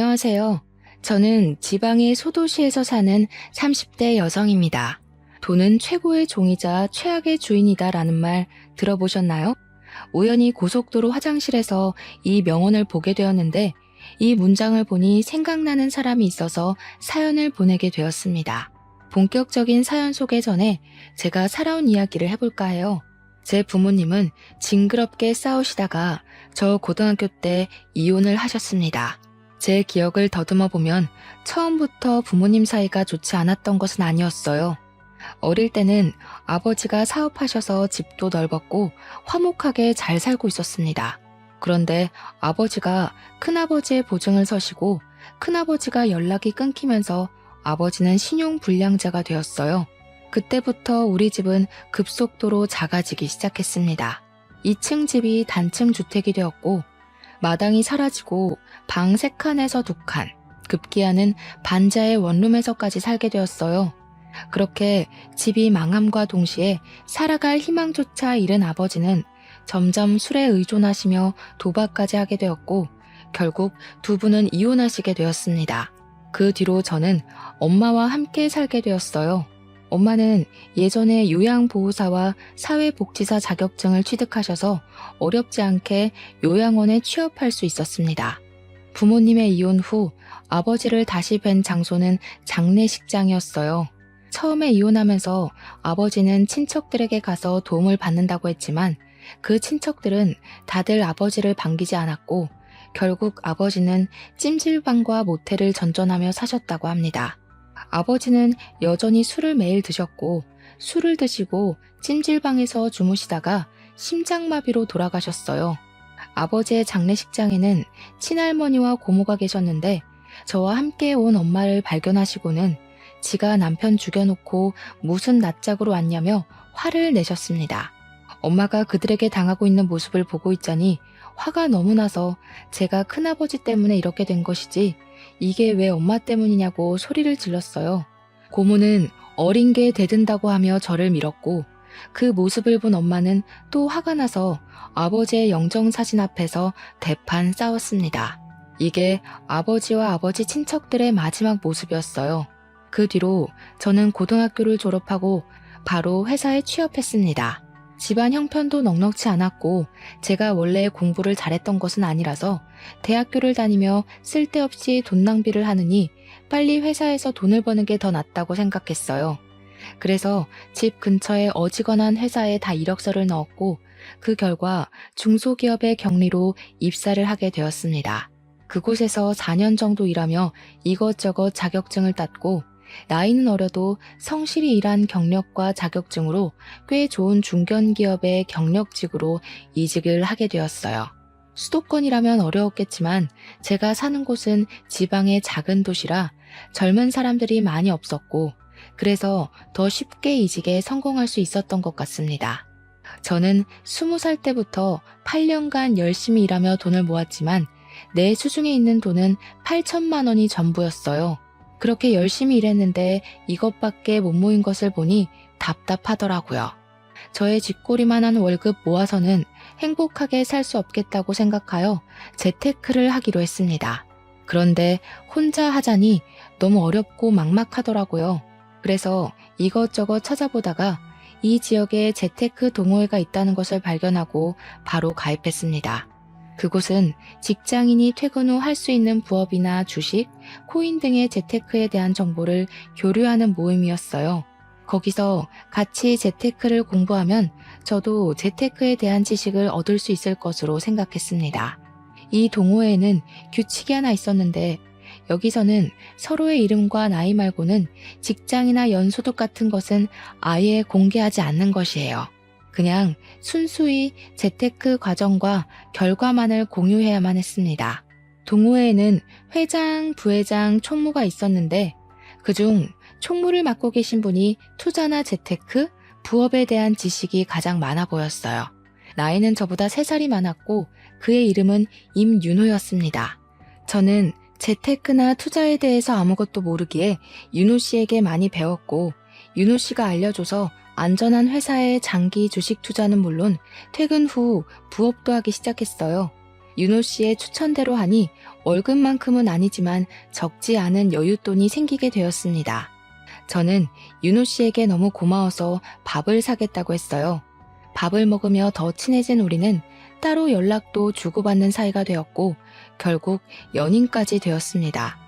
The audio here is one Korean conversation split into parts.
안녕하세요. 저는 지방의 소도시에서 사는 30대 여성입니다. 돈은 최고의 종이자 최악의 주인이다라는 말 들어보셨나요? 우연히 고속도로 화장실에서 이 명언을 보게 되었는데 이 문장을 보니 생각나는 사람이 있어서 사연을 보내게 되었습니다. 본격적인 사연 소개 전에 제가 살아온 이야기를 해볼까 해요. 제 부모님은 징그럽게 싸우시다가 저 고등학교 때 이혼을 하셨습니다. 제 기억을 더듬어 보면 처음부터 부모님 사이가 좋지 않았던 것은 아니었어요. 어릴 때는 아버지가 사업하셔서 집도 넓었고 화목하게 잘 살고 있었습니다. 그런데 아버지가 큰아버지의 보증을 서시고 큰아버지가 연락이 끊기면서 아버지는 신용불량자가 되었어요. 그때부터 우리 집은 급속도로 작아지기 시작했습니다. 2층 집이 단층 주택이 되었고 마당이 사라지고 방 3칸에서 2칸, 급기야는 반자의 원룸에서까지 살게 되었어요. 그렇게 집이 망함과 동시에 살아갈 희망조차 잃은 아버지는 점점 술에 의존하시며 도박까지 하게 되었고 결국 두 분은 이혼하시게 되었습니다. 그 뒤로 저는 엄마와 함께 살게 되었어요. 엄마는 예전에 요양보호사와 사회복지사 자격증을 취득하셔서 어렵지 않게 요양원에 취업할 수 있었습니다. 부모님의 이혼 후 아버지를 다시 뵌 장소는 장례식장이었어요. 처음에 이혼하면서 아버지는 친척들에게 가서 도움을 받는다고 했지만 그 친척들은 다들 아버지를 반기지 않았고 결국 아버지는 찜질방과 모텔을 전전하며 사셨다고 합니다. 아버지는 여전히 술을 매일 드셨고 술을 드시고 찜질방에서 주무시다가 심장마비로 돌아가셨어요. 아버지의 장례식장에는 친할머니와 고모가 계셨는데 저와 함께 온 엄마를 발견하시고는 지가 남편 죽여놓고 무슨 낯짝으로 왔냐며 화를 내셨습니다. 엄마가 그들에게 당하고 있는 모습을 보고 있자니 화가 너무 나서 제가 큰아버지 때문에 이렇게 된 것이지 이게 왜 엄마 때문이냐고 소리를 질렀어요. 고모는 어린 게 대든다고 하며 저를 밀었고 그 모습을 본 엄마는 또 화가 나서 아버지의 영정사진 앞에서 대판 싸웠습니다. 이게 아버지와 아버지 친척들의 마지막 모습이었어요. 그 뒤로 저는 고등학교를 졸업하고 바로 회사에 취업했습니다. 집안 형편도 넉넉치 않았고 제가 원래 공부를 잘했던 것은 아니라서 대학교를 다니며 쓸데없이 돈 낭비를 하느니 빨리 회사에서 돈을 버는 게 더 낫다고 생각했어요. 그래서 집 근처에 어지간한 회사에 다 이력서를 넣었고 그 결과 중소기업의 경리로 입사를 하게 되었습니다. 그곳에서 4년 정도 일하며 이것저것 자격증을 땄고 나이는 어려도 성실히 일한 경력과 자격증으로 꽤 좋은 중견기업의 경력직으로 이직을 하게 되었어요. 수도권이라면 어려웠겠지만 제가 사는 곳은 지방의 작은 도시라 젊은 사람들이 많이 없었고 그래서 더 쉽게 이직에 성공할 수 있었던 것 같습니다. 저는 20살 때부터 8년간 열심히 일하며 돈을 모았지만 내 수중에 있는 돈은 8천만 원이 전부였어요. 그렇게 열심히 일했는데 이것밖에 못 모인 것을 보니 답답하더라고요. 저의 쥐꼬리만한 월급 모아서는 행복하게 살 수 없겠다고 생각하여 재테크를 하기로 했습니다. 그런데 혼자 하자니 너무 어렵고 막막하더라고요. 그래서 이것저것 찾아보다가 이 지역에 재테크 동호회가 있다는 것을 발견하고 바로 가입했습니다. 그곳은 직장인이 퇴근 후 할 수 있는 부업이나 주식, 코인 등의 재테크에 대한 정보를 교류하는 모임이었어요. 거기서 같이 재테크를 공부하면 저도 재테크에 대한 지식을 얻을 수 있을 것으로 생각했습니다. 이 동호회에는 규칙이 하나 있었는데 여기서는 서로의 이름과 나이 말고는 직장이나 연소득 같은 것은 아예 공개하지 않는 것이에요. 그냥 순수히 재테크 과정과 결과만을 공유해야만 했습니다. 동호회에는 회장, 부회장, 총무가 있었는데 그중 총무를 맡고 계신 분이 투자나 재테크, 부업에 대한 지식이 가장 많아 보였어요. 나이는 저보다 3살이 많았고 그의 이름은 임윤호였습니다. 저는 재테크나 투자에 대해서 아무것도 모르기에 윤호 씨에게 많이 배웠고 윤호 씨가 알려줘서 안전한 회사의 장기 주식 투자는 물론 퇴근 후 부업도 하기 시작했어요. 윤호 씨의 추천대로 하니 월급만큼은 아니지만 적지 않은 여윳돈이 생기게 되었습니다. 저는 윤호 씨에게 너무 고마워서 밥을 사겠다고 했어요. 밥을 먹으며 더 친해진 우리는 따로 연락도 주고받는 사이가 되었고 결국 연인까지 되었습니다.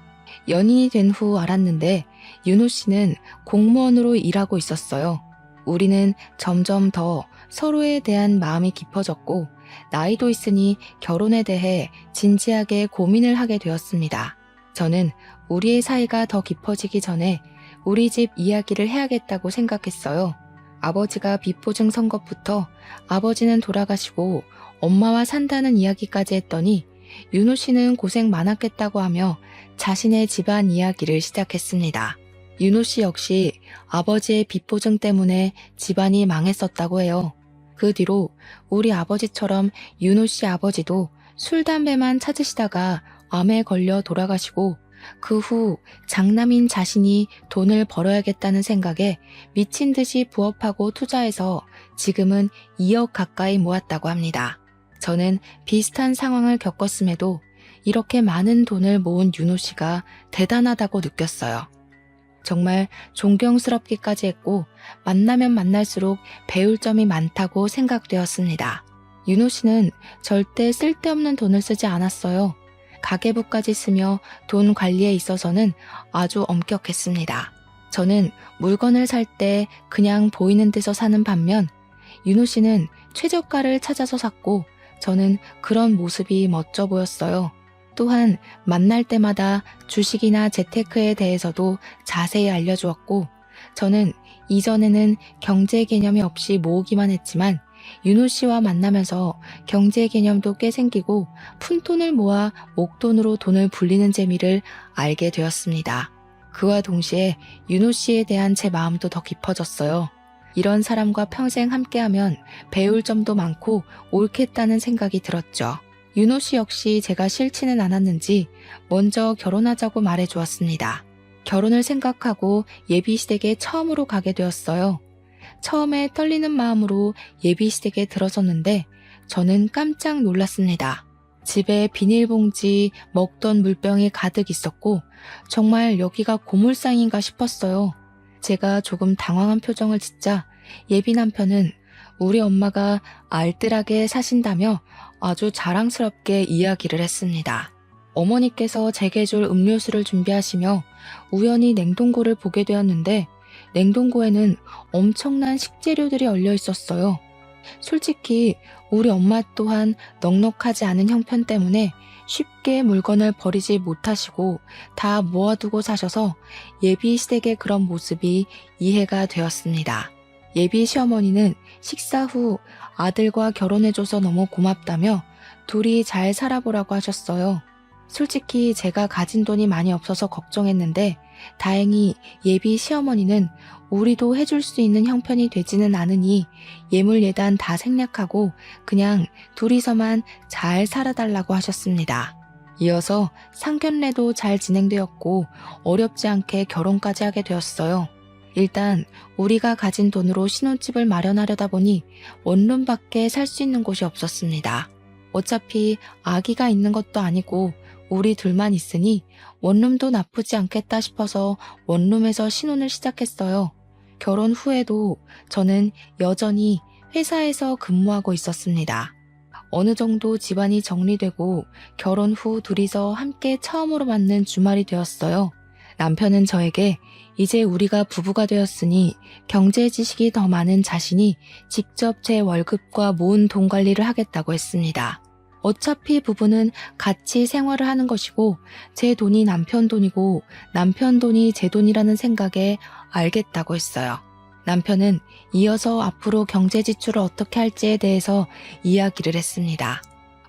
연인이 된 후 알았는데 윤호 씨는 공무원으로 일하고 있었어요. 우리는 점점 더 서로에 대한 마음이 깊어졌고 나이도 있으니 결혼에 대해 진지하게 고민을 하게 되었습니다. 저는 우리의 사이가 더 깊어지기 전에 우리 집 이야기를 해야겠다고 생각했어요. 아버지가 비보증 선 것부터 아버지는 돌아가시고 엄마와 산다는 이야기까지 했더니 윤호 씨는 고생 많았겠다고 하며 자신의 집안 이야기를 시작했습니다. 윤호 씨 역시 아버지의 빚보증 때문에 집안이 망했었다고 해요. 그 뒤로 우리 아버지처럼 윤호 씨 아버지도 술, 담배만 찾으시다가 암에 걸려 돌아가시고 그 후 장남인 자신이 돈을 벌어야겠다는 생각에 미친 듯이 부업하고 투자해서 지금은 2억 가까이 모았다고 합니다. 저는 비슷한 상황을 겪었음에도 이렇게 많은 돈을 모은 윤호 씨가 대단하다고 느꼈어요. 정말 존경스럽기까지 했고 만나면 만날수록 배울 점이 많다고 생각되었습니다. 윤호 씨는 절대 쓸데없는 돈을 쓰지 않았어요. 가계부까지 쓰며 돈 관리에 있어서는 아주 엄격했습니다. 저는 물건을 살 때 그냥 보이는 데서 사는 반면 윤호 씨는 최저가를 찾아서 샀고 저는 그런 모습이 멋져 보였어요. 또한 만날 때마다 주식이나 재테크에 대해서도 자세히 알려주었고 저는 이전에는 경제 개념이 없이 모으기만 했지만 윤호 씨와 만나면서 경제 개념도 꽤 생기고 푼돈을 모아 목돈으로 돈을 불리는 재미를 알게 되었습니다. 그와 동시에 윤호 씨에 대한 제 마음도 더 깊어졌어요. 이런 사람과 평생 함께하면 배울 점도 많고 옳겠다는 생각이 들었죠. 윤호 씨 역시 제가 싫지는 않았는지 먼저 결혼하자고 말해주었습니다. 결혼을 생각하고 예비시댁에 처음으로 가게 되었어요. 처음에 떨리는 마음으로 예비시댁에 들어섰는데 저는 깜짝 놀랐습니다. 집에 비닐봉지, 먹던 물병이 가득 있었고 정말 여기가 고물상인가 싶었어요. 제가 조금 당황한 표정을 짓자 예비 남편은 우리 엄마가 알뜰하게 사신다며 아주 자랑스럽게 이야기를 했습니다. 어머니께서 제게 줄 음료수를 준비하시며 우연히 냉동고를 보게 되었는데 냉동고에는 엄청난 식재료들이 얼려 있었어요. 솔직히 우리 엄마 또한 넉넉하지 않은 형편 때문에 쉽게 물건을 버리지 못하시고 다 모아두고 사셔서 예비 시댁의 그런 모습이 이해가 되었습니다. 예비 시어머니는 식사 후 아들과 결혼해줘서 너무 고맙다며 둘이 잘 살아보라고 하셨어요. 솔직히 제가 가진 돈이 많이 없어서 걱정했는데 다행히 예비 시어머니는 우리도 해줄 수 있는 형편이 되지는 않으니 예물예단 다 생략하고 그냥 둘이서만 잘 살아달라고 하셨습니다. 이어서 상견례도 잘 진행되었고 어렵지 않게 결혼까지 하게 되었어요. 일단 우리가 가진 돈으로 신혼집을 마련하려다 보니 원룸밖에 살 수 있는 곳이 없었습니다. 어차피 아기가 있는 것도 아니고 우리 둘만 있으니 원룸도 나쁘지 않겠다 싶어서 원룸에서 신혼을 시작했어요. 결혼 후에도 저는 여전히 회사에서 근무하고 있었습니다. 어느 정도 집안이 정리되고 결혼 후 둘이서 함께 처음으로 맞는 주말이 되었어요. 남편은 저에게 이제 우리가 부부가 되었으니 경제 지식이 더 많은 자신이 직접 제 월급과 모은 돈 관리를 하겠다고 했습니다. 어차피 부부는 같이 생활을 하는 것이고 제 돈이 남편 돈이고 남편 돈이 제 돈이라는 생각에 알겠다고 했어요. 남편은 이어서 앞으로 경제 지출을 어떻게 할지에 대해서 이야기를 했습니다.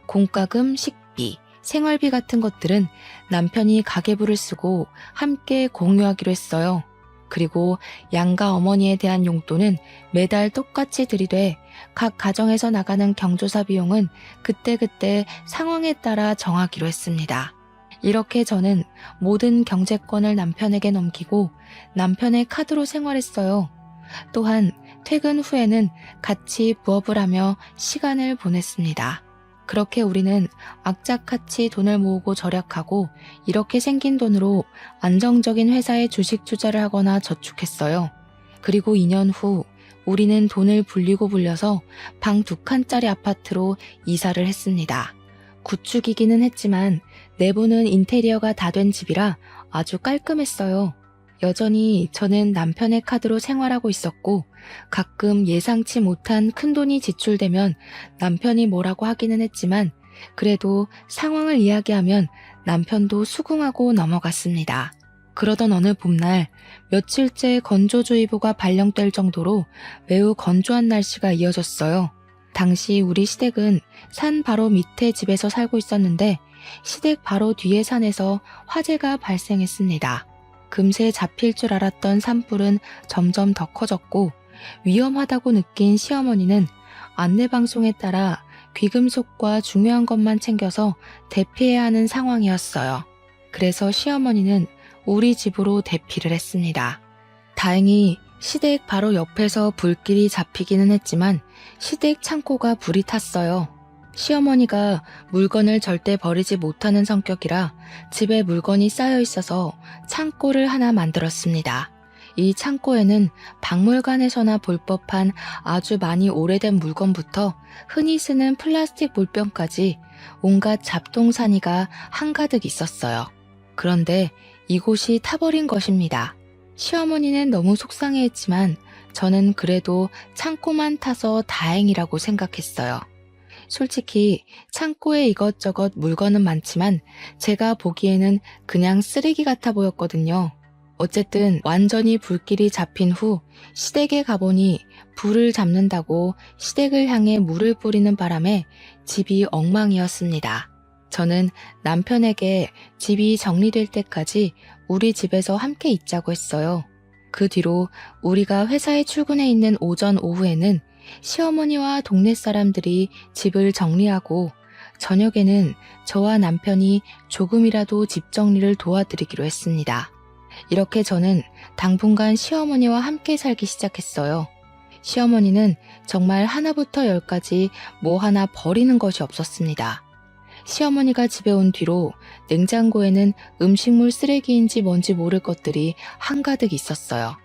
공과금, 식비, 생활비 같은 것들은 남편이 가계부를 쓰고 함께 공유하기로 했어요. 그리고 양가 어머니에 대한 용돈은 매달 똑같이 들이되 각 가정에서 나가는 경조사 비용은 그때그때 상황에 따라 정하기로 했습니다. 이렇게 저는 모든 경제권을 남편에게 넘기고 남편의 카드로 생활했어요. 또한 퇴근 후에는 같이 부업을 하며 시간을 보냈습니다. 그렇게 우리는 악착같이 돈을 모으고 절약하고 이렇게 생긴 돈으로 안정적인 회사에 주식 투자를 하거나 저축했어요. 그리고 2년 후 우리는 돈을 불리고 불려서 방 2칸짜리 아파트로 이사를 했습니다. 구축이기는 했지만 내부는 인테리어가 다 된 집이라 아주 깔끔했어요. 여전히 저는 남편의 카드로 생활하고 있었고 가끔 예상치 못한 큰돈이 지출되면 남편이 뭐라고 하기는 했지만 그래도 상황을 이야기하면 남편도 수긍하고 넘어갔습니다. 그러던 어느 봄날 며칠째 건조주의보가 발령될 정도로 매우 건조한 날씨가 이어졌어요. 당시 우리 시댁은 산 바로 밑에 집에서 살고 있었는데 시댁 바로 뒤에 산에서 화재가 발생했습니다. 금세 잡힐 줄 알았던 산불은 점점 더 커졌고 위험하다고 느낀 시어머니는 안내방송에 따라 귀금속과 중요한 것만 챙겨서 대피해야 하는 상황이었어요. 그래서 시어머니는 우리 집으로 대피를 했습니다. 다행히 시댁 바로 옆에서 불길이 잡히기는 했지만 시댁 창고가 불이 탔어요. 시어머니가 물건을 절대 버리지 못하는 성격이라 집에 물건이 쌓여 있어서 창고를 하나 만들었습니다. 이 창고에는 박물관에서나 볼 법한 아주 많이 오래된 물건부터 흔히 쓰는 플라스틱 물병까지 온갖 잡동사니가 한가득 있었어요. 그런데 이곳이 타버린 것입니다. 시어머니는 너무 속상해했지만 저는 그래도 창고만 타서 다행이라고 생각했어요. 솔직히 창고에 이것저것 물건은 많지만 제가 보기에는 그냥 쓰레기 같아 보였거든요. 어쨌든 완전히 불길이 잡힌 후 시댁에 가보니 불을 잡는다고 시댁을 향해 물을 뿌리는 바람에 집이 엉망이었습니다. 저는 남편에게 집이 정리될 때까지 우리 집에서 함께 있자고 했어요. 그 뒤로 우리가 회사에 출근해 있는 오전 오후에는 시어머니와 동네 사람들이 집을 정리하고 저녁에는 저와 남편이 조금이라도 집 정리를 도와드리기로 했습니다. 이렇게 저는 당분간 시어머니와 함께 살기 시작했어요. 시어머니는 정말 하나부터 열까지 뭐 하나 버리는 것이 없었습니다. 시어머니가 집에 온 뒤로 냉장고에는 음식물 쓰레기인지 뭔지 모를 것들이 한가득 있었어요.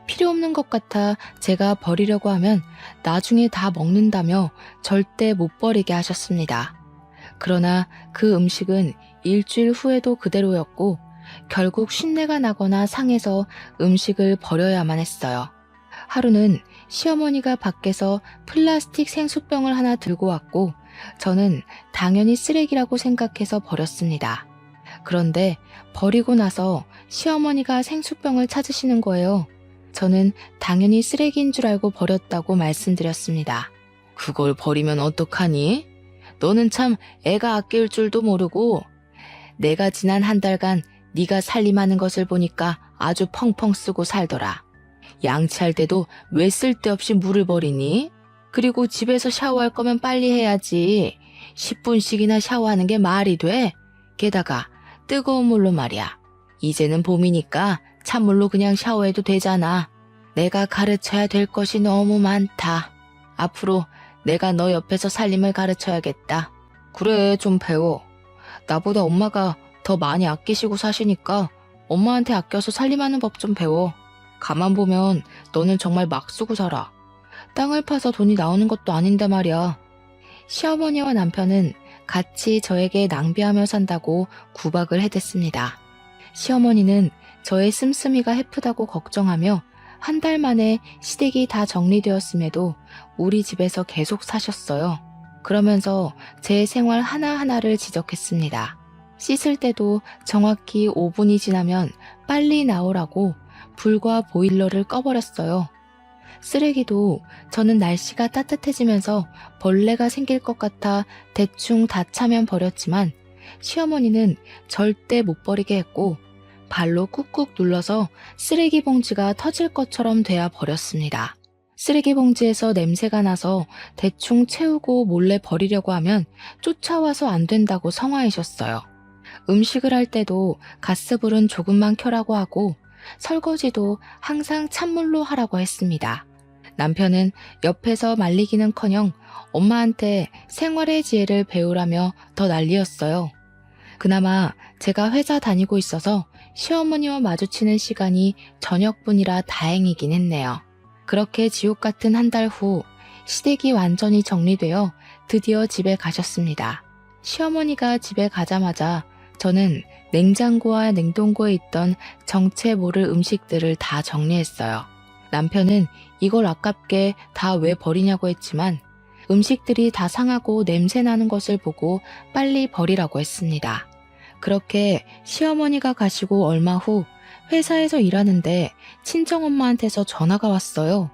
필요 없는 것 같아 제가 버리려고 하면 나중에 다 먹는다며 절대 못 버리게 하셨습니다. 그러나 그 음식은 일주일 후에도 그대로였고 결국 쉰내가 나거나 상해서 음식을 버려야만 했어요. 하루는 시어머니가 밖에서 플라스틱 생수병을 하나 들고 왔고 저는 당연히 쓰레기라고 생각해서 버렸습니다. 그런데 버리고 나서 시어머니가 생수병을 찾으시는 거예요. 저는 당연히 쓰레기인 줄 알고 버렸다고 말씀드렸습니다. 그걸 버리면 어떡하니? 너는 참 애가 아낄 줄도 모르고 내가 지난 한 달간 네가 살림하는 것을 보니까 아주 펑펑 쓰고 살더라. 양치할 때도 왜 쓸데없이 물을 버리니? 그리고 집에서 샤워할 거면 빨리 해야지. 10분씩이나 샤워하는 게 말이 돼? 게다가 뜨거운 물로 말이야. 이제는 봄이니까 찬물로 그냥 샤워해도 되잖아. 내가 가르쳐야 될 것이 너무 많다. 앞으로 내가 너 옆에서 살림을 가르쳐야겠다. 그래, 좀 배워. 나보다 엄마가 더 많이 아끼시고 사시니까 엄마한테 아껴서 살림하는 법 좀 배워. 가만 보면 너는 정말 막 쓰고 살아. 땅을 파서 돈이 나오는 것도 아닌데 말이야. 시어머니와 남편은 같이 저에게 낭비하며 산다고 구박을 해댔습니다. 시어머니는 저의 씀씀이가 해프다고 걱정하며 한 달 만에 시댁이 다 정리되었음에도 우리 집에서 계속 사셨어요. 그러면서 제 생활 하나하나를 지적했습니다. 씻을 때도 정확히 5분이 지나면 빨리 나오라고 불과 보일러를 꺼버렸어요. 쓰레기도 저는 날씨가 따뜻해지면서 벌레가 생길 것 같아 대충 다 차면 버렸지만 시어머니는 절대 못 버리게 했고 발로 꾹꾹 눌러서 쓰레기 봉지가 터질 것처럼 돼야 버렸습니다. 쓰레기 봉지에서 냄새가 나서 대충 채우고 몰래 버리려고 하면 쫓아와서 안 된다고 성화이셨어요. 음식을 할 때도 가스불은 조금만 켜라고 하고 설거지도 항상 찬물로 하라고 했습니다. 남편은 옆에서 말리기는커녕 엄마한테 생활의 지혜를 배우라며 더 난리였어요. 그나마 제가 회사 다니고 있어서 시어머니와 마주치는 시간이 저녁뿐이라 다행이긴 했네요. 그렇게 지옥 같은 한 달 후 시댁이 완전히 정리되어 드디어 집에 가셨습니다. 시어머니가 집에 가자마자 저는 냉장고와 냉동고에 있던 정체 모를 음식들을 다 정리했어요. 남편은 이걸 아깝게 다 왜 버리냐고 했지만 음식들이 다 상하고 냄새 나는 것을 보고 빨리 버리라고 했습니다. 그렇게 시어머니가 가시고 얼마 후 회사에서 일하는데 친정엄마한테서 전화가 왔어요.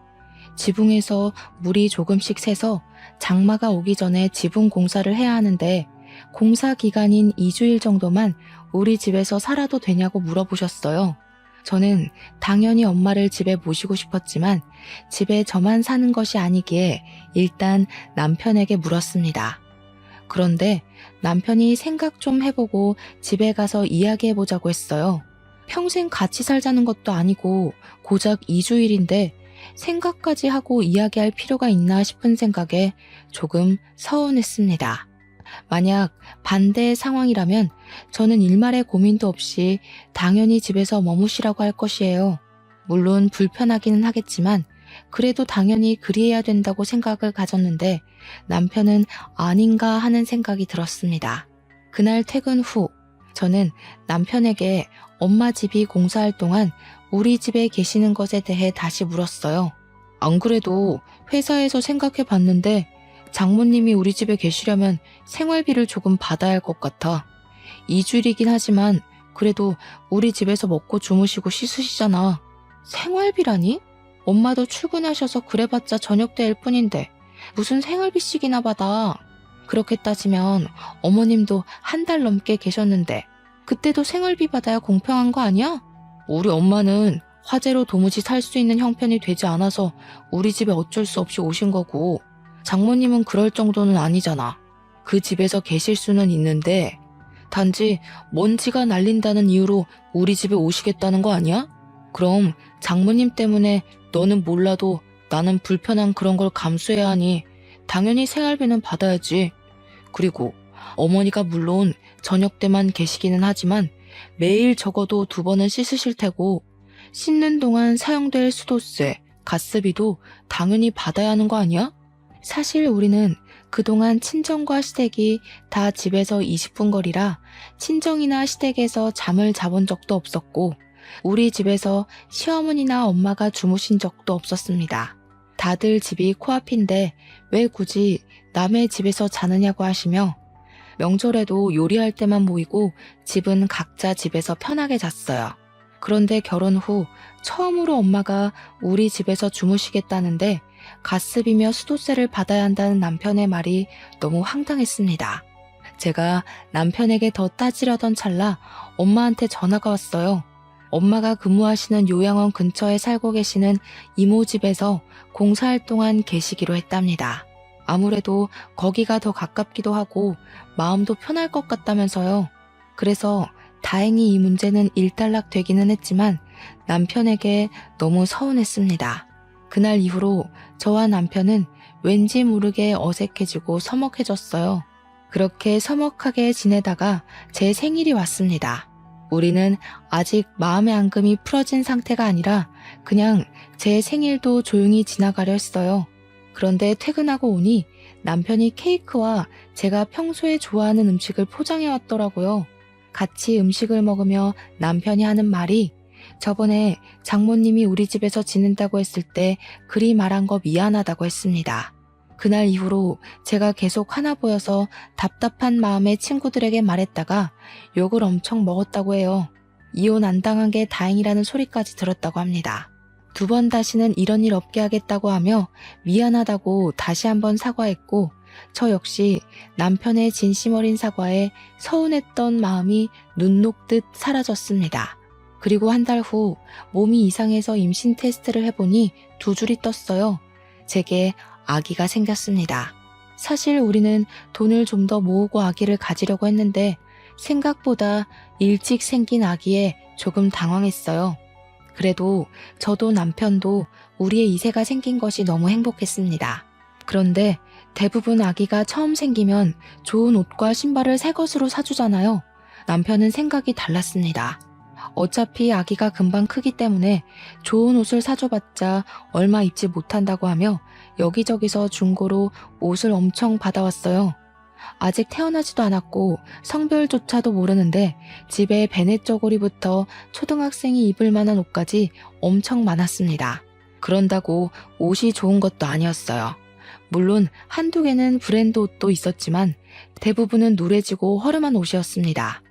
지붕에서 물이 조금씩 새서 장마가 오기 전에 지붕 공사를 해야 하는데 공사 기간인 2주일 정도만 우리 집에서 살아도 되냐고 물어보셨어요. 저는 당연히 엄마를 집에 모시고 싶었지만 집에 저만 사는 것이 아니기에 일단 남편에게 물었습니다. 그런데 남편이 생각 좀 해보고 집에 가서 이야기해보자고 했어요. 평생 같이 살자는 것도 아니고 고작 2주일인데 생각까지 하고 이야기할 필요가 있나 싶은 생각에 조금 서운했습니다. 만약 반대의 상황이라면 저는 일말의 고민도 없이 당연히 집에서 머무시라고 할 것이에요. 물론 불편하기는 하겠지만 그래도 당연히 그리해야 된다고 생각을 가졌는데 남편은 아닌가 하는 생각이 들었습니다. 그날 퇴근 후 저는 남편에게 엄마 집이 공사할 동안 우리 집에 계시는 것에 대해 다시 물었어요. 안 그래도 회사에서 생각해 봤는데 장모님이 우리 집에 계시려면 생활비를 조금 받아야 할 것 같아. 2주일이긴 하지만 그래도 우리 집에서 먹고 주무시고 씻으시잖아. 생활비라니? 엄마도 출근하셔서 그래봤자 저녁 때일 뿐인데 무슨 생활비씩이나 받아. 그렇게 따지면 어머님도 한 달 넘게 계셨는데 그때도 생활비 받아야 공평한 거 아니야? 우리 엄마는 화재로 도무지 살 수 있는 형편이 되지 않아서 우리 집에 어쩔 수 없이 오신 거고 장모님은 그럴 정도는 아니잖아. 그 집에서 계실 수는 있는데 단지 먼지가 날린다는 이유로 우리 집에 오시겠다는 거 아니야? 그럼 장모님 때문에 너는 몰라도 나는 불편한 그런 걸 감수해야 하니 당연히 생활비는 받아야지. 그리고 어머니가 물론 저녁 때만 계시기는 하지만 매일 적어도 2번은 씻으실 테고 씻는 동안 사용될 수도세, 가스비도 당연히 받아야 하는 거 아니야? 사실 우리는 그동안 친정과 시댁이 다 집에서 20분 거리라 친정이나 시댁에서 잠을 자본 적도 없었고 우리 집에서 시어머니나 엄마가 주무신 적도 없었습니다. 다들 집이 코앞인데 왜 굳이 남의 집에서 자느냐고 하시며 명절에도 요리할 때만 모이고 집은 각자 집에서 편하게 잤어요. 그런데 결혼 후 처음으로 엄마가 우리 집에서 주무시겠다는데 가스비며 수도세를 받아야 한다는 남편의 말이 너무 황당했습니다. 제가 남편에게 더 따지려던 찰나 엄마한테 전화가 왔어요. 엄마가 근무하시는 요양원 근처에 살고 계시는 이모 집에서 공사할 동안 계시기로 했답니다. 아무래도 거기가 더 가깝기도 하고 마음도 편할 것 같다면서요. 그래서 다행히 이 문제는 일단락 되기는 했지만 남편에게 너무 서운했습니다. 그날 이후로 저와 남편은 왠지 모르게 어색해지고 서먹해졌어요. 그렇게 서먹하게 지내다가 제 생일이 왔습니다. 우리는 아직 마음의 앙금이 풀어진 상태가 아니라 그냥 제 생일도 조용히 지나가려 했어요. 그런데 퇴근하고 오니 남편이 케이크와 제가 평소에 좋아하는 음식을 포장해 왔더라고요. 같이 음식을 먹으며 남편이 하는 말이 저번에 장모님이 우리 집에서 지낸다고 했을 때 그리 말한 거 미안하다고 했습니다. 그날 이후로 제가 계속 화나 보여서 답답한 마음에 친구들에게 말했다가 욕을 엄청 먹었다고 해요. 이혼 안 당한 게 다행이라는 소리까지 들었다고 합니다. 2번 다시는 이런 일 없게 하겠다고 하며 미안하다고 다시 한번 사과했고 저 역시 남편의 진심 어린 사과에 서운했던 마음이 눈 녹듯 사라졌습니다. 그리고 한 달 후 몸이 이상해서 임신 테스트를 해보니 2줄이 떴어요. 제게 아기가 생겼습니다. 사실 우리는 돈을 좀 더 모으고 아기를 가지려고 했는데 생각보다 일찍 생긴 아기에 조금 당황했어요. 그래도 저도 남편도 우리의 2세가 생긴 것이 너무 행복했습니다. 그런데 대부분 아기가 처음 생기면 좋은 옷과 신발을 새 것으로 사주잖아요. 남편은 생각이 달랐습니다. 어차피 아기가 금방 크기 때문에 좋은 옷을 사줘봤자 얼마 입지 못한다고 하며 여기저기서 중고로 옷을 엄청 받아왔어요. 아직 태어나지도 않았고 성별조차도 모르는데 집에 베넷 저고리부터 초등학생이 입을 만한 옷까지 엄청 많았습니다. 그런다고 옷이 좋은 것도 아니었어요. 물론 한두 개는 브랜드 옷도 있었지만 대부분은 누래지고 허름한 옷이었습니다.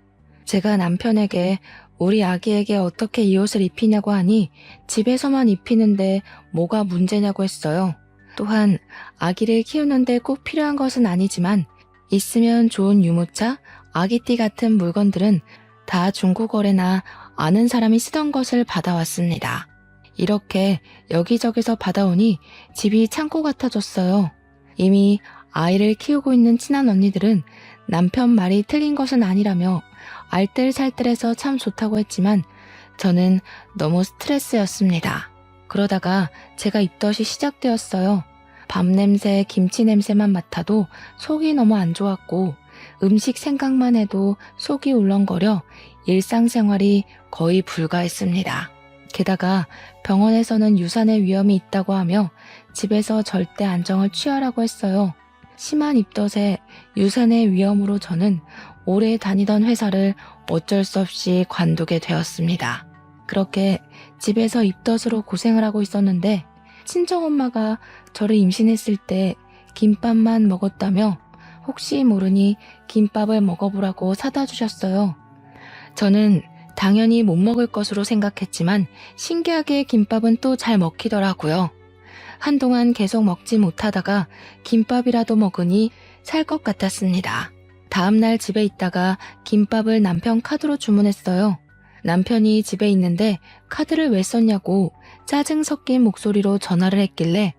제가 남편에게 우리 아기에게 어떻게 이 옷을 입히냐고 하니 집에서만 입히는데 뭐가 문제냐고 했어요. 또한 아기를 키우는데 꼭 필요한 것은 아니지만 있으면 좋은 유모차, 아기띠 같은 물건들은 다 중고거래나 아는 사람이 쓰던 것을 받아왔습니다. 이렇게 여기저기서 받아오니 집이 창고 같아졌어요. 이미 아이를 키우고 있는 친한 언니들은 남편 말이 틀린 것은 아니라며 알뜰살뜰해서 참 좋다고 했지만 저는 너무 스트레스였습니다. 그러다가 제가 입덧이 시작되었어요. 밥 냄새, 김치 냄새만 맡아도 속이 너무 안 좋았고 음식 생각만 해도 속이 울렁거려 일상생활이 거의 불가했습니다. 게다가 병원에서는 유산의 위험이 있다고 하며 집에서 절대 안정을 취하라고 했어요. 심한 입덧에 유산의 위험으로 저는 오래 다니던 회사를 어쩔 수 없이 관두게 되었습니다. 그렇게 집에서 입덧으로 고생을 하고 있었는데 친정엄마가 저를 임신했을 때 김밥만 먹었다며 혹시 모르니 김밥을 먹어보라고 사다 주셨어요. 저는 당연히 못 먹을 것으로 생각했지만 신기하게 김밥은 또 잘 먹히더라고요. 한동안 계속 먹지 못하다가 김밥이라도 먹으니 살 것 같았습니다. 다음날 집에 있다가 김밥을 남편 카드로 주문했어요. 남편이 집에 있는데 카드를 왜 썼냐고 짜증 섞인 목소리로 전화를 했길래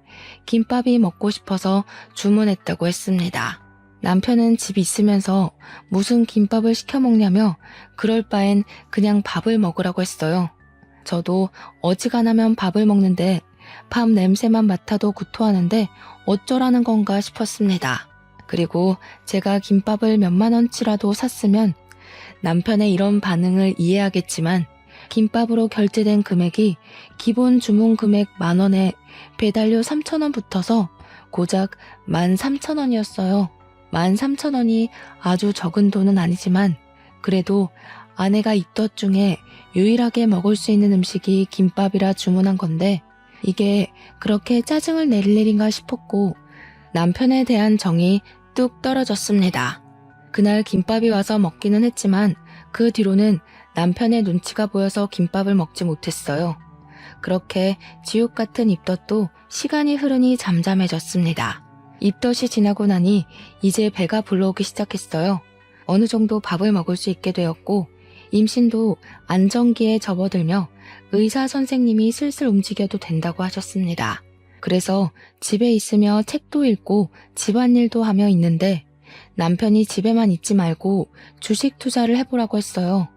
김밥이 먹고 싶어서 주문했다고 했습니다. 남편은 집 있으면서 무슨 김밥을 시켜 먹냐며 그럴 바엔 그냥 밥을 먹으라고 했어요. 저도 어지간하면 밥을 먹는데 밥 냄새만 맡아도 구토하는데 어쩌라는 건가 싶었습니다. 그리고 제가 김밥을 몇만 원치라도 샀으면 남편의 이런 반응을 이해하겠지만 김밥으로 결제된 금액이 기본 주문 금액 10,000원에 배달료 3,000원 붙어서 고작 13,000원이었어요. 13,000원이 아주 적은 돈은 아니지만 그래도 아내가 입덧 중에 유일하게 먹을 수 있는 음식이 김밥이라 주문한 건데 이게 그렇게 짜증을 낼 일인가 싶었고 남편에 대한 정이 뚝 떨어졌습니다. 그날 김밥이 와서 먹기는 했지만 그 뒤로는 남편의 눈치가 보여서 김밥을 먹지 못했어요. 그렇게 지옥 같은 입덧도 시간이 흐르니 잠잠해졌습니다. 입덧이 지나고 나니 이제 배가 불러오기 시작했어요. 어느 정도 밥을 먹을 수 있게 되었고 임신도 안정기에 접어들며 의사 선생님이 슬슬 움직여도 된다고 하셨습니다. 그래서 집에 있으며 책도 읽고 집안일도 하며 있는데 남편이 집에만 있지 말고 주식 투자를 해보라고 했어요.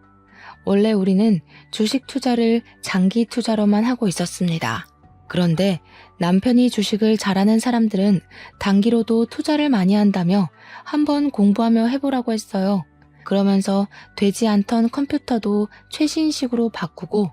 원래 우리는 주식 투자를 장기 투자로만 하고 있었습니다. 그런데 남편이 주식을 잘하는 사람들은 단기로도 투자를 많이 한다며 한번 공부하며 해보라고 했어요. 그러면서 되지 않던 컴퓨터도 최신식으로 바꾸고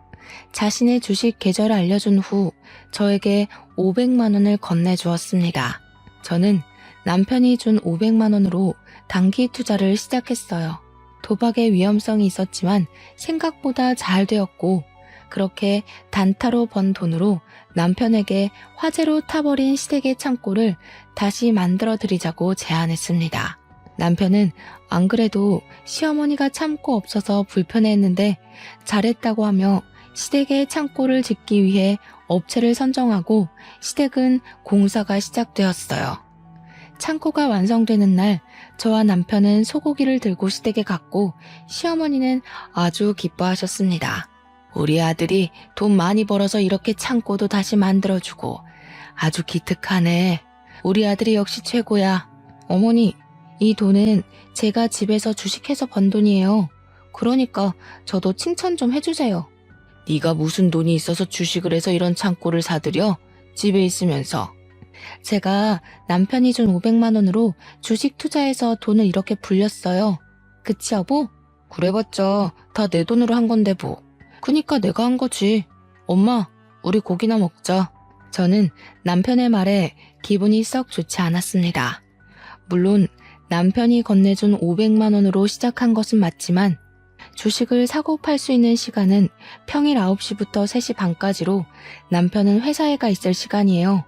자신의 주식 계좌를 알려준 후 저에게 500만 원을 건네주었습니다. 저는 남편이 준 500만 원으로 단기 투자를 시작했어요. 도박의 위험성이 있었지만 생각보다 잘 되었고 그렇게 단타로 번 돈으로 남편에게 화재로 타버린 시댁의 창고를 다시 만들어 드리자고 제안했습니다. 남편은 안 그래도 시어머니가 참고 없어서 불편해했는데 잘했다고 하며 시댁의 창고를 짓기 위해 업체를 선정하고 시댁은 공사가 시작되었어요. 창고가 완성되는 날 저와 남편은 소고기를 들고 시댁에 갔고 시어머니는 아주 기뻐하셨습니다. 우리 아들이 돈 많이 벌어서 이렇게 창고도 다시 만들어주고 아주 기특하네. 우리 아들이 역시 최고야. 어머니, 이 돈은 제가 집에서 주식해서 번 돈이에요. 그러니까 저도 칭찬 좀 해주세요. 네가 무슨 돈이 있어서 주식을 해서 이런 창고를 사들여? 집에 있으면서. 제가 남편이 준 500만 원으로 주식 투자해서 돈을 이렇게 불렸어요. 그치 여보? 그래봤자 다 내 돈으로 한 건데 뭐. 그니까 내가 한 거지. 엄마, 우리 고기나 먹자. 저는 남편의 말에 기분이 썩 좋지 않았습니다. 물론 남편이 건네준 500만 원으로 시작한 것은 맞지만 주식을 사고 팔 수 있는 시간은 평일 9시부터 3시 반까지로 남편은 회사에 가 있을 시간이에요.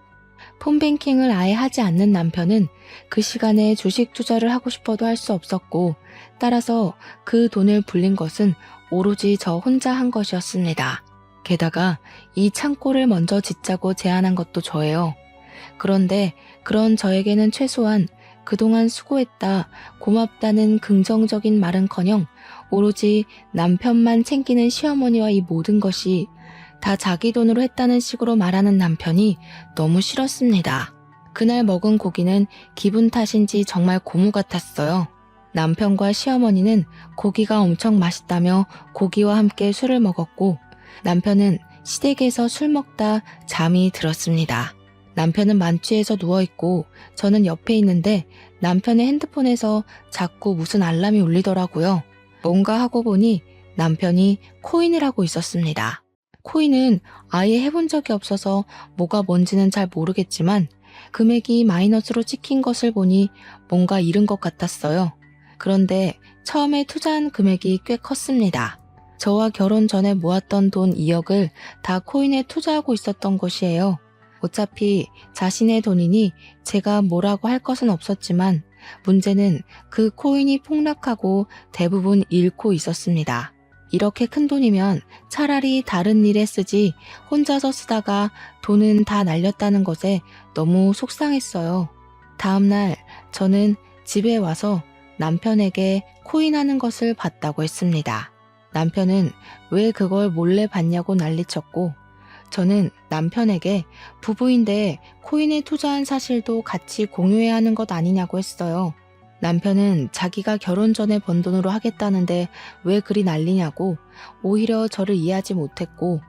폰뱅킹을 아예 하지 않는 남편은 그 시간에 주식 투자를 하고 싶어도 할 수 없었고, 따라서 그 돈을 불린 것은 오로지 저 혼자 한 것이었습니다. 게다가 이 창고를 먼저 짓자고 제안한 것도 저예요. 그런데 그런 저에게는 최소한 그동안 수고했다, 고맙다는 긍정적인 말은커녕 오로지 남편만 챙기는 시어머니와 이 모든 것이 다 자기 돈으로 했다는 식으로 말하는 남편이 너무 싫었습니다. 그날 먹은 고기는 기분 탓인지 정말 고무 같았어요. 남편과 시어머니는 고기가 엄청 맛있다며 고기와 함께 술을 먹었고, 남편은 시댁에서 술 먹다 잠이 들었습니다. 남편은 만취해서 누워있고 저는 옆에 있는데 남편의 핸드폰에서 자꾸 무슨 알람이 울리더라고요. 뭔가 하고 보니 남편이 코인을 하고 있었습니다. 코인은 아예 해본 적이 없어서 뭐가 뭔지는 잘 모르겠지만 금액이 마이너스로 찍힌 것을 보니 뭔가 잃은 것 같았어요. 그런데 처음에 투자한 금액이 꽤 컸습니다. 저와 결혼 전에 모았던 돈 2억을 다 코인에 투자하고 있었던 것이에요. 어차피 자신의 돈이니 제가 뭐라고 할 것은 없었지만 문제는 그 코인이 폭락하고 대부분 잃고 있었습니다. 이렇게 큰 돈이면 차라리 다른 일에 쓰지 혼자서 쓰다가 돈은 다 날렸다는 것에 너무 속상했어요. 다음날 저는 집에 와서 남편에게 코인하는 것을 봤다고 했습니다. 남편은 왜 그걸 몰래 봤냐고 난리쳤고, 저는 남편에게 부부인데 코인에 투자한 사실도 같이 공유해야 하는 것 아니냐고 했어요. 남편은 자기가 결혼 전에 번 돈으로 하겠다는데 왜 그리 난리냐고 오히려 저를 이해하지 못했고,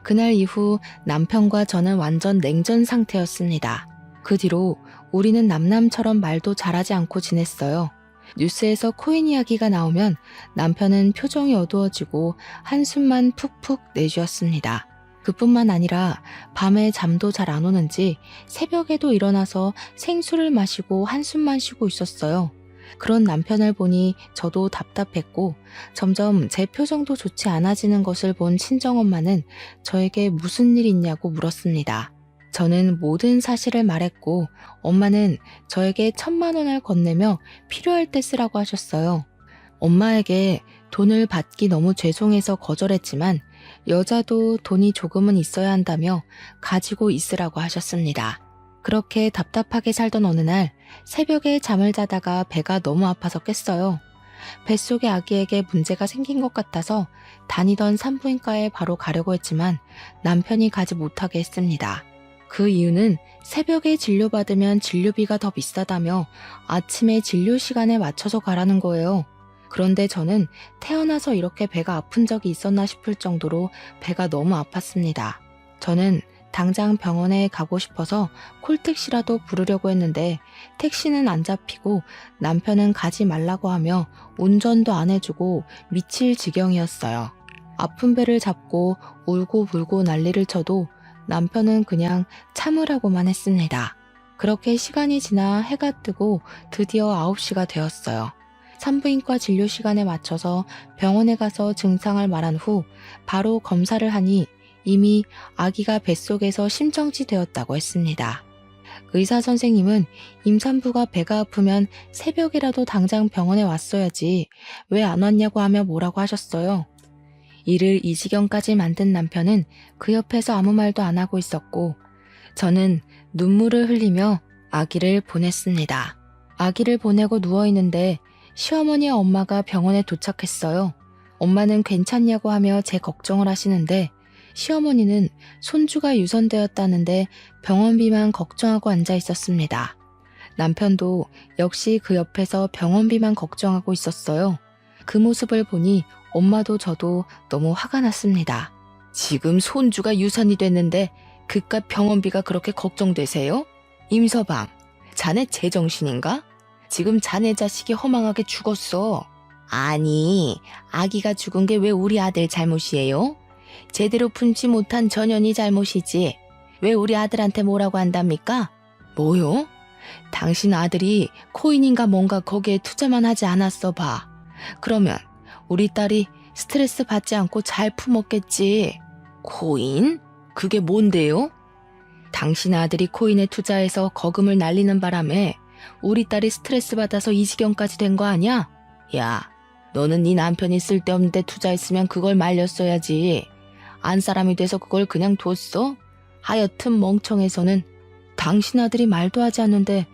그날 이후 남편과 저는 완전 냉전 상태였습니다. 그 뒤로 우리는 남남처럼 말도 잘하지 않고 지냈어요. 뉴스에서 코인 이야기가 나오면 남편은 표정이 어두워지고 한숨만 푹푹 내쉬었습니다. 그뿐만 아니라 밤에 잠도 잘 안 오는지 새벽에도 일어나서 생수를 마시고 한숨만 쉬고 있었어요. 그런 남편을 보니 저도 답답했고 점점 제 표정도 좋지 않아지는 것을 본 친정엄마는 저에게 무슨 일 있냐고 물었습니다. 저는 모든 사실을 말했고 엄마는 저에게 1,000만 원을 건네며 필요할 때 쓰라고 하셨어요. 엄마에게 돈을 받기 너무 죄송해서 거절했지만 여자도 돈이 조금은 있어야 한다며 가지고 있으라고 하셨습니다. 그렇게 답답하게 살던 어느 날 새벽에 잠을 자다가 배가 너무 아파서 깼어요. 뱃속의 아기에게 문제가 생긴 것 같아서 다니던 산부인과에 바로 가려고 했지만 남편이 가지 못하게 했습니다. 그 이유는 새벽에 진료받으면 진료비가 더 비싸다며 아침에 진료 시간에 맞춰서 가라는 거예요. 그런데 저는 태어나서 이렇게 배가 아픈 적이 있었나 싶을 정도로 배가 너무 아팠습니다. 저는 당장 병원에 가고 싶어서 콜택시라도 부르려고 했는데 택시는 안 잡히고 남편은 가지 말라고 하며 운전도 안 해주고 미칠 지경이었어요. 아픈 배를 잡고 울고불고 난리를 쳐도 남편은 그냥 참으라고만 했습니다. 그렇게 시간이 지나 해가 뜨고 드디어 9시가 되었어요. 산부인과 진료 시간에 맞춰서 병원에 가서 증상을 말한 후 바로 검사를 하니 이미 아기가 뱃속에서 심정지 되었다고 했습니다. 의사 선생님은 임산부가 배가 아프면 새벽이라도 당장 병원에 왔어야지 왜 안 왔냐고 하며 뭐라고 하셨어요. 이를 이 지경까지 만든 남편은 그 옆에서 아무 말도 안 하고 있었고 저는 눈물을 흘리며 아기를 보냈습니다. 아기를 보내고 누워있는데 시어머니와 엄마가 병원에 도착했어요. 엄마는 괜찮냐고 하며 제 걱정을 하시는데 시어머니는 손주가 유선되었다는데 병원비만 걱정하고 앉아 있었습니다. 남편도 역시 그 옆에서 병원비만 걱정하고 있었어요. 그 모습을 보니 엄마도 저도 너무 화가 났습니다. 지금 손주가 유선이 됐는데 그깟 병원비가 그렇게 걱정되세요? 임서방, 자네 제정신인가? 지금 자네 자식이 허망하게 죽었어. 아니, 아기가 죽은 게 왜 우리 아들 잘못이에요? 제대로 품지 못한 전현이 잘못이지. 왜 우리 아들한테 뭐라고 한답니까? 뭐요? 당신 아들이 코인인가 뭔가 거기에 투자만 하지 않았어 봐. 그러면 우리 딸이 스트레스 받지 않고 잘 품었겠지. 코인? 그게 뭔데요? 당신 아들이 코인에 투자해서 거금을 날리는 바람에 우리 딸이 스트레스 받아서 이 지경까지 된 거 아니야? 야, 너는 네 남편이 쓸데없는 데 투자했으면 그걸 말렸어야지. 안 사람이 돼서 그걸 그냥 뒀어? 하여튼 멍청해서는. 당신 아들이 말도 하지 않는데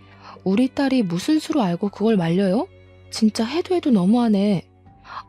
우리 딸이 무슨 수로 알고 그걸 말려요? 진짜 해도 해도 너무하네.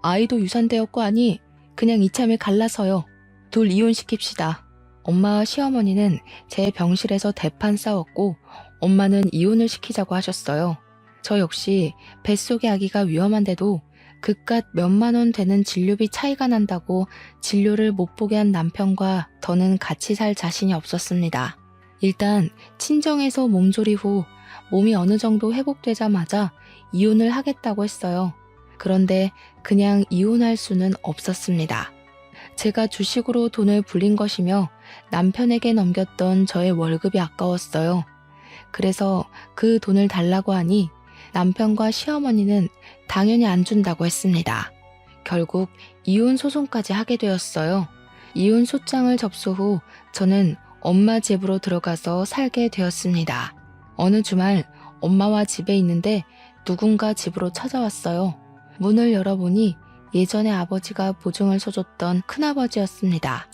아이도 유산되었고 하니 그냥 이참에 갈라서요. 둘 이혼시킵시다. 엄마와 시어머니는 제 병실에서 대판 싸웠고 엄마는 이혼을 시키자고 하셨어요. 저 역시 뱃속의 아기가 위험한데도 그깟 몇만 원 되는 진료비 차이가 난다고 진료를 못 보게 한 남편과 더는 같이 살 자신이 없었습니다. 일단 친정에서 몸조리 후 몸이 어느 정도 회복되자마자 이혼을 하겠다고 했어요. 그런데 그냥 이혼할 수는 없었습니다. 제가 주식으로 돈을 불린 것이며 남편에게 넘겼던 저의 월급이 아까웠어요. 그래서 그 돈을 달라고 하니 남편과 시어머니는 당연히 안 준다고 했습니다. 결국 이혼 소송까지 하게 되었어요. 이혼 소장을 접수 후 저는 엄마 집으로 들어가서 살게 되었습니다. 어느 주말 엄마와 집에 있는데 누군가 집으로 찾아왔어요. 문을 열어보니 예전에 아버지가 보증을 서줬던 큰아버지였습니다.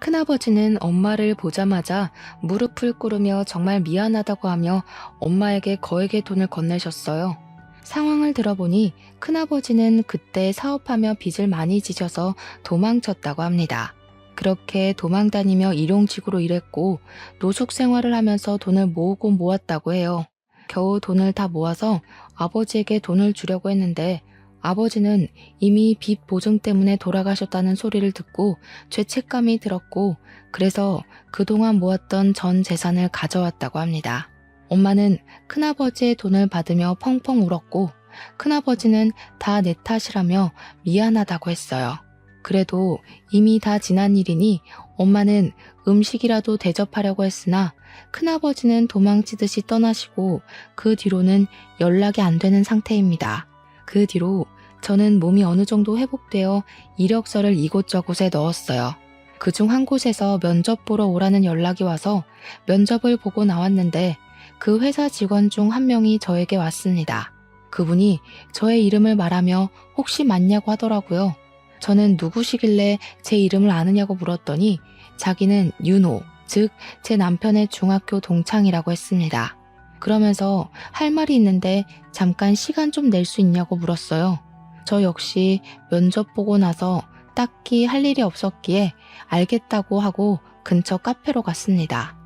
큰아버지는 엄마를 보자마자 무릎을 꿇으며 정말 미안하다고 하며 엄마에게 거액의 돈을 건네셨어요. 상황을 들어보니 큰아버지는 그때 사업하며 빚을 많이 지셔서 도망쳤다고 합니다. 그렇게 도망다니며 일용직으로 일했고 노숙 생활을 하면서 돈을 모으고 모았다고 해요. 겨우 돈을 다 모아서 아버지에게 돈을 주려고 했는데 아버지는 이미 빚 보증 때문에 돌아가셨다는 소리를 듣고 죄책감이 들었고 그래서 그동안 모았던 전 재산을 가져왔다고 합니다. 엄마는 큰아버지의 돈을 받으며 펑펑 울었고 큰아버지는 다 내 탓이라며 미안하다고 했어요. 그래도 이미 다 지난 일이니 엄마는 음식이라도 대접하려고 했으나 큰아버지는 도망치듯이 떠나시고 그 뒤로는 연락이 안 되는 상태입니다. 그 뒤로 저는 몸이 어느 정도 회복되어 이력서를 이곳저곳에 넣었어요. 그중 한 곳에서 면접 보러 오라는 연락이 와서 면접을 보고 나왔는데 그 회사 직원 중 한 명이 저에게 왔습니다. 그분이 저의 이름을 말하며 혹시 맞냐고 하더라고요. 저는 누구시길래 제 이름을 아느냐고 물었더니 자기는 윤호, 즉 제 남편의 중학교 동창이라고 했습니다. 그러면서 할 말이 있는데 잠깐 시간 좀 낼 수 있냐고 물었어요. 저 역시 면접 보고 나서 딱히 할 일이 없었기에 알겠다고 하고 근처 카페로 갔습니다.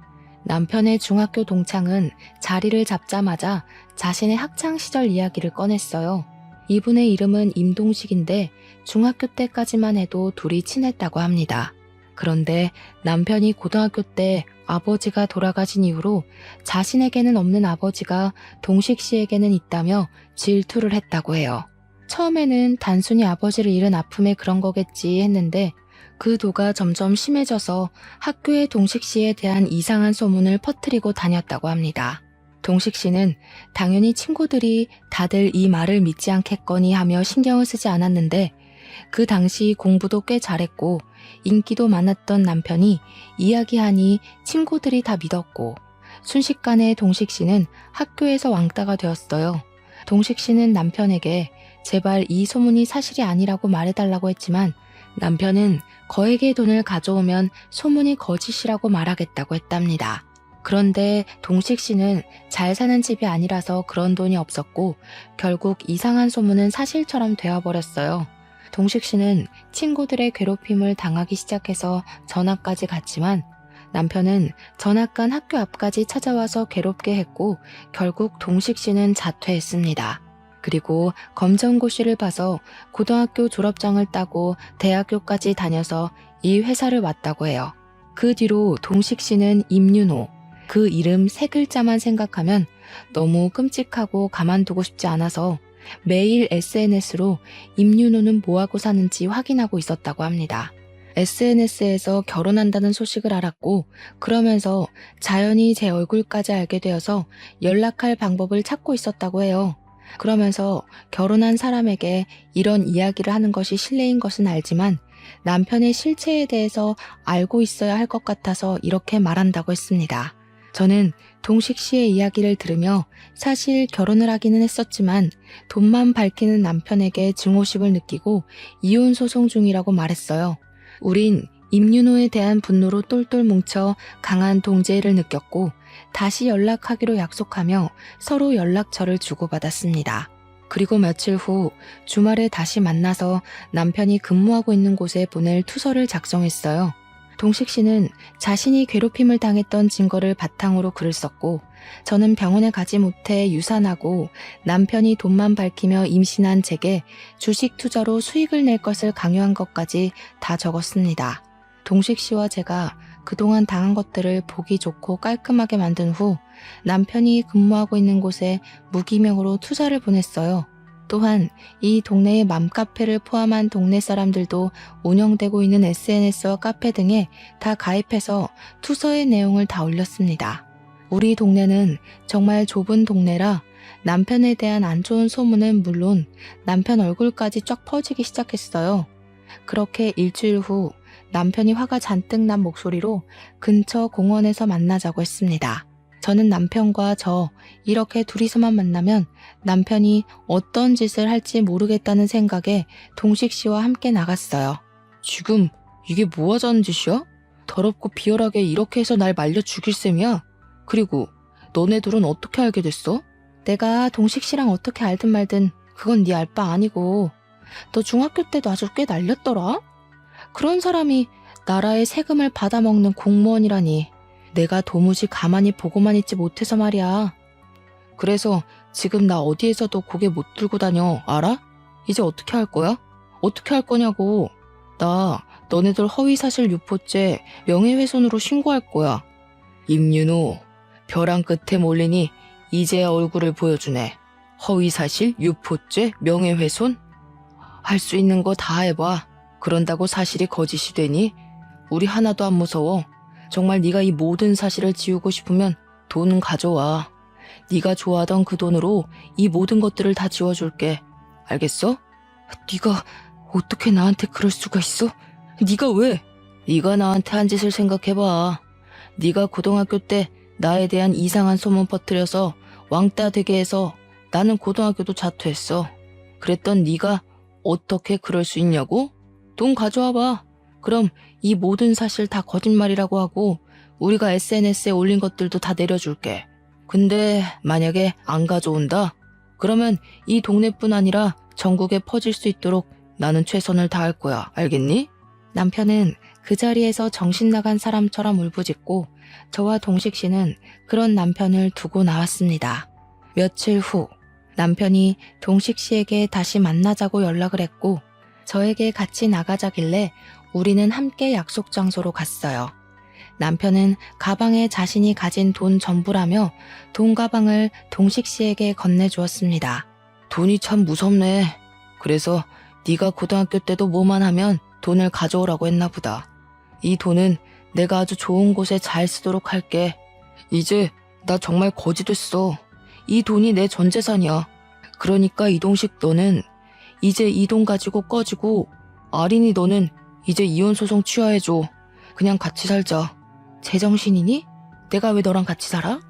남편의 중학교 동창은 자리를 잡자마자 자신의 학창시절 이야기를 꺼냈어요. 이분의 이름은 임동식인데 중학교 때까지만 해도 둘이 친했다고 합니다. 그런데 남편이 고등학교 때 아버지가 돌아가신 이후로 자신에게는 없는 아버지가 동식 씨에게는 있다며 질투를 했다고 해요. 처음에는 단순히 아버지를 잃은 아픔에 그런 거겠지 했는데 그 도가 점점 심해져서 학교에 동식 씨에 대한 이상한 소문을 퍼뜨리고 다녔다고 합니다. 동식 씨는 당연히 친구들이 다들 이 말을 믿지 않겠거니 하며 신경을 쓰지 않았는데 그 당시 공부도 꽤 잘했고 인기도 많았던 남편이 이야기하니 친구들이 다 믿었고 순식간에 동식 씨는 학교에서 왕따가 되었어요. 동식 씨는 남편에게 제발 이 소문이 사실이 아니라고 말해달라고 했지만 남편은 거액의 돈을 가져오면 소문이 거짓이라고 말하겠다고 했답니다. 그런데 동식 씨는 잘 사는 집이 아니라서 그런 돈이 없었고 결국 이상한 소문은 사실처럼 되어버렸어요. 동식 씨는 친구들의 괴롭힘을 당하기 시작해서 전학까지 갔지만 남편은 전학간 학교 앞까지 찾아와서 괴롭게 했고 결국 동식 씨는 자퇴했습니다. 그리고 검정고시를 봐서 고등학교 졸업장을 따고 대학교까지 다녀서 이 회사를 왔다고 해요. 그 뒤로 동식 씨는 임윤호, 그 이름 세 글자만 생각하면 너무 끔찍하고 가만두고 싶지 않아서 매일 SNS로 임윤호는 뭐하고 사는지 확인하고 있었다고 합니다. SNS에서 결혼한다는 소식을 알았고 그러면서 자연히 제 얼굴까지 알게 되어서 연락할 방법을 찾고 있었다고 해요. 그러면서 결혼한 사람에게 이런 이야기를 하는 것이 실례인 것은 알지만 남편의 실체에 대해서 알고 있어야 할 것 같아서 이렇게 말한다고 했습니다. 저는 동식 씨의 이야기를 들으며 사실 결혼을 하기는 했었지만 돈만 밝히는 남편에게 증오심을 느끼고 이혼 소송 중이라고 말했어요. 우린 임윤호에 대한 분노로 똘똘 뭉쳐 강한 동지애를 느꼈고 다시 연락하기로 약속하며 서로 연락처를 주고받았습니다. 그리고 며칠 후 주말에 다시 만나서 남편이 근무하고 있는 곳에 보낼 투서를 작성했어요. 동식 씨는 자신이 괴롭힘을 당했던 증거를 바탕으로 글을 썼고 저는 병원에 가지 못해 유산하고 남편이 돈만 밝히며 임신한 제게 주식 투자로 수익을 낼 것을 강요한 것까지 다 적었습니다. 동식 씨와 제가 그동안 당한 것들을 보기 좋고 깔끔하게 만든 후 남편이 근무하고 있는 곳에 무기명으로 투자를 보냈어요. 또한 이 동네의 맘카페를 포함한 동네 사람들도 운영되고 있는 SNS와 카페 등에 다 가입해서 투서의 내용을 다 올렸습니다. 우리 동네는 정말 좁은 동네라 남편에 대한 안 좋은 소문은 물론 남편 얼굴까지 쫙 퍼지기 시작했어요. 그렇게 일주일 후 남편이 화가 잔뜩 난 목소리로 근처 공원에서 만나자고 했습니다. 저는 남편과 저 이렇게 둘이서만 만나면 남편이 어떤 짓을 할지 모르겠다는 생각에 동식 씨와 함께 나갔어요. 지금 이게 뭐 하자는 짓이야? 더럽고 비열하게 이렇게 해서 날 말려 죽일 셈이야? 그리고 너네 둘은 어떻게 알게 됐어? 내가 동식 씨랑 어떻게 알든 말든 그건 네 알 바 아니고 너 중학교 때도 아주 꽤 날렸더라? 그런 사람이 나라의 세금을 받아먹는 공무원이라니 내가 도무지 가만히 보고만 있지 못해서 말이야. 그래서 지금 나 어디에서도 고개 못 들고 다녀, 알아? 이제 어떻게 할 거야? 어떻게 할 거냐고. 나 너네들 허위사실 유포죄 명예훼손으로 신고할 거야. 임윤호, 벼랑 끝에 몰리니 이제야 얼굴을 보여주네. 허위사실 유포죄 명예훼손? 할 수 있는 거 다 해봐. 그런다고 사실이 거짓이 되니? 우리 하나도 안 무서워. 정말 네가 이 모든 사실을 지우고 싶으면 돈 가져와. 네가 좋아하던 그 돈으로 이 모든 것들을 다 지워줄게. 알겠어? 네가 어떻게 나한테 그럴 수가 있어? 네가 왜? 네가 나한테 한 짓을 생각해봐. 네가 고등학교 때 나에 대한 이상한 소문 퍼뜨려서 왕따 되게 해서 나는 고등학교도 자퇴했어. 그랬던 네가 어떻게 그럴 수 있냐고? 돈 가져와봐. 그럼 이 모든 사실 다 거짓말이라고 하고 우리가 SNS에 올린 것들도 다 내려줄게. 근데 만약에 안 가져온다? 그러면 이 동네뿐 아니라 전국에 퍼질 수 있도록 나는 최선을 다할 거야. 알겠니? 남편은 그 자리에서 정신 나간 사람처럼 울부짖고 저와 동식 씨는 그런 남편을 두고 나왔습니다. 며칠 후 남편이 동식 씨에게 다시 만나자고 연락을 했고 저에게 같이 나가자길래 우리는 함께 약속 장소로 갔어요. 남편은 가방에 자신이 가진 돈 전부라며 돈 가방을 동식 씨에게 건네주었습니다. 돈이 참 무섭네. 그래서 네가 고등학교 때도 뭐만 하면 돈을 가져오라고 했나 보다. 이 돈은 내가 아주 좋은 곳에 잘 쓰도록 할게. 이제 나 정말 거지 됐어. 이 돈이 내 전 재산이야. 그러니까 이동식 너는 이제 이 돈 가지고 꺼지고 아린이 너는 이제 이혼 소송 취하해줘. 그냥 같이 살자. 제정신이니? 내가 왜 너랑 같이 살아?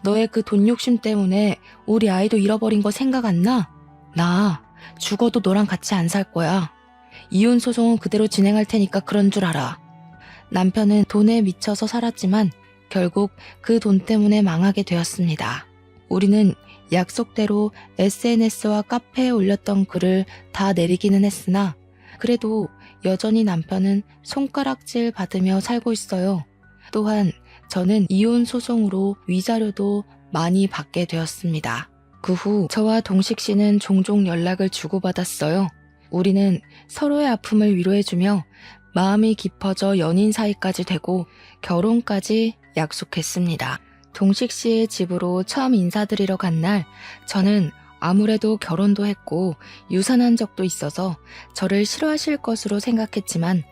너의 그 돈 욕심 때문에 우리 아이도 잃어버린 거 생각 안 나? 나 죽어도 너랑 같이 안 살 거야. 이혼 소송은 그대로 진행할 테니까 그런 줄 알아. 남편은 돈에 미쳐서 살았지만 결국 그 돈 때문에 망하게 되었습니다. 우리는 약속대로 SNS와 카페에 올렸던 글을 다 내리기는 했으나 그래도 여전히 남편은 손가락질 받으며 살고 있어요. 또한 저는 이혼 소송으로 위자료도 많이 받게 되었습니다. 그 후 저와 동식 씨는 종종 연락을 주고받았어요. 우리는 서로의 아픔을 위로해주며 마음이 깊어져 연인 사이까지 되고 결혼까지 약속했습니다. 동식 씨의 집으로 처음 인사드리러 간 날 저는 아무래도 결혼도 했고 유산한 적도 있어서 저를 싫어하실 것으로 생각했지만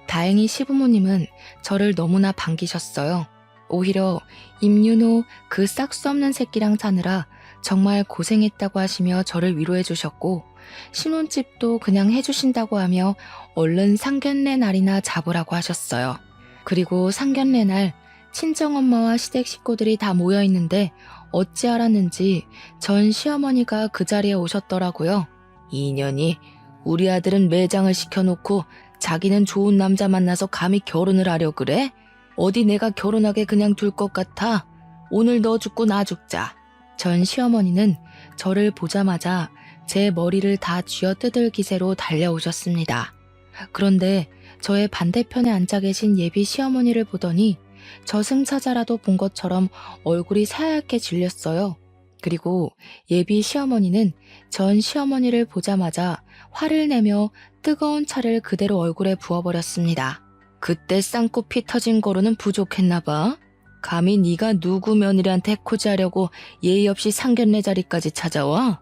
다행히 시부모님은 저를 너무나 반기셨어요. 오히려 임윤호 그 싹수 없는 새끼랑 사느라 정말 고생했다고 하시며 저를 위로해 주셨고 신혼집도 그냥 해주신다고 하며 얼른 상견례 날이나 잡으라고 하셨어요. 그리고 상견례 날 친정엄마와 시댁 식구들이 다 모여있는데 어찌 알았는지 전 시어머니가 그 자리에 오셨더라고요. 이년이 우리 아들은 매장을 시켜놓고 자기는 좋은 남자 만나서 감히 결혼을 하려 그래? 어디 내가 결혼하게 그냥 둘 것 같아? 오늘 너 죽고 나 죽자. 전 시어머니는 저를 보자마자 제 머리를 다 쥐어뜯을 기세로 달려오셨습니다. 그런데 저의 반대편에 앉아 계신 예비 시어머니를 보더니 저승사자라도 본 것처럼 얼굴이 새하얗게 질렸어요. 그리고 예비 시어머니는 전 시어머니를 보자마자 화를 내며 뜨거운 차를 그대로 얼굴에 부어버렸습니다. 그때 쌍꺼 피 터진 거로는 부족했나 봐. 감히 네가 누구 며느리한테 해코지하려고 예의 없이 상견례 자리까지 찾아와?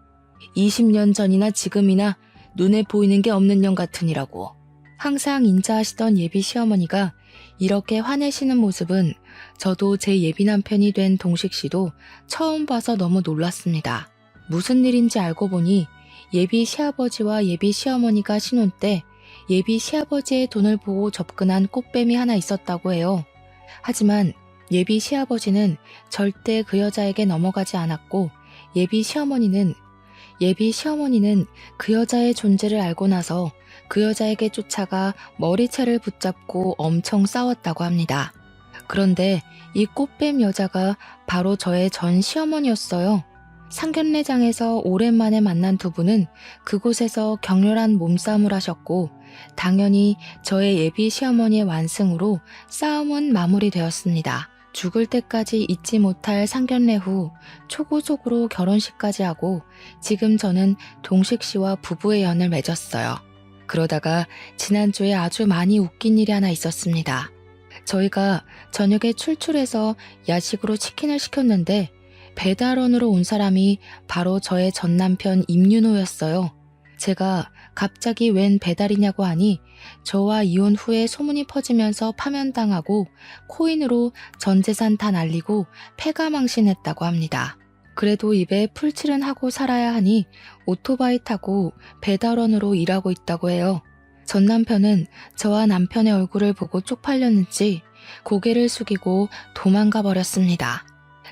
20년 전이나 지금이나 눈에 보이는 게 없는 년 같으니라고. 항상 인자하시던 예비 시어머니가 이렇게 화내시는 모습은 저도 제 예비 남편이 된 동식 씨도 처음 봐서 너무 놀랐습니다. 무슨 일인지 알고 보니 예비 시아버지와 예비 시어머니가 신혼 때 예비 시아버지의 돈을 보고 접근한 꽃뱀이 하나 있었다고 해요. 하지만 예비 시아버지는 절대 그 여자에게 넘어가지 않았고 예비 시어머니는 그 여자의 존재를 알고 나서 그 여자에게 쫓아가 머리채를 붙잡고 엄청 싸웠다고 합니다. 그런데 이 꽃뱀 여자가 바로 저의 전 시어머니였어요. 상견례장에서 오랜만에 만난 두 분은 그곳에서 격렬한 몸싸움을 하셨고 당연히 저의 예비 시어머니의 완승으로 싸움은 마무리되었습니다. 죽을 때까지 잊지 못할 상견례 후 초고속으로 결혼식까지 하고 지금 저는 동식 씨와 부부의 연을 맺었어요. 그러다가 지난주에 아주 많이 웃긴 일이 하나 있었습니다. 저희가 저녁에 출출해서 야식으로 치킨을 시켰는데 배달원으로 온 사람이 바로 저의 전 남편 임윤호였어요. 제가 갑자기 웬 배달이냐고 하니 저와 이혼 후에 소문이 퍼지면서 파면당하고 코인으로 전 재산 다 날리고 패가망신했다고 합니다. 그래도 입에 풀칠은 하고 살아야 하니 오토바이 타고 배달원으로 일하고 있다고 해요. 전 남편은 저와 남편의 얼굴을 보고 쪽팔렸는지 고개를 숙이고 도망가 버렸습니다.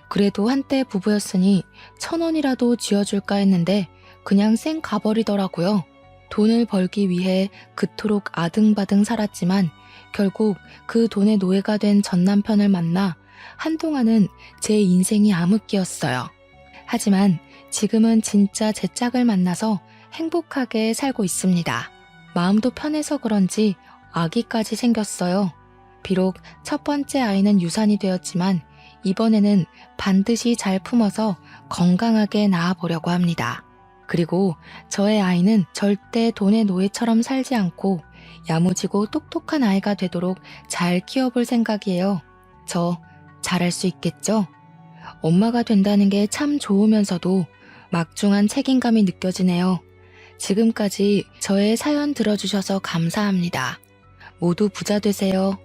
그래도 한때 부부였으니 1,000원이라도 쥐어줄까 했는데 그냥 쌩 가버리더라고요. 돈을 벌기 위해 그토록 아등바등 살았지만 결국 그 돈의 노예가 된 전 남편을 만나 한동안은 제 인생이 암흑기였어요. 하지만 지금은 진짜 제 짝을 만나서 행복하게 살고 있습니다. 마음도 편해서 그런지 아기까지 생겼어요. 비록 첫 번째 아이는 유산이 되었지만 이번에는 반드시 잘 품어서 건강하게 낳아보려고 합니다. 그리고 저의 아이는 절대 돈의 노예처럼 살지 않고 야무지고 똑똑한 아이가 되도록 잘 키워볼 생각이에요. 저 잘할 수 있겠죠? 엄마가 된다는 게 참 좋으면서도 막중한 책임감이 느껴지네요. 지금까지 저의 사연 들어주셔서 감사합니다. 모두 부자 되세요.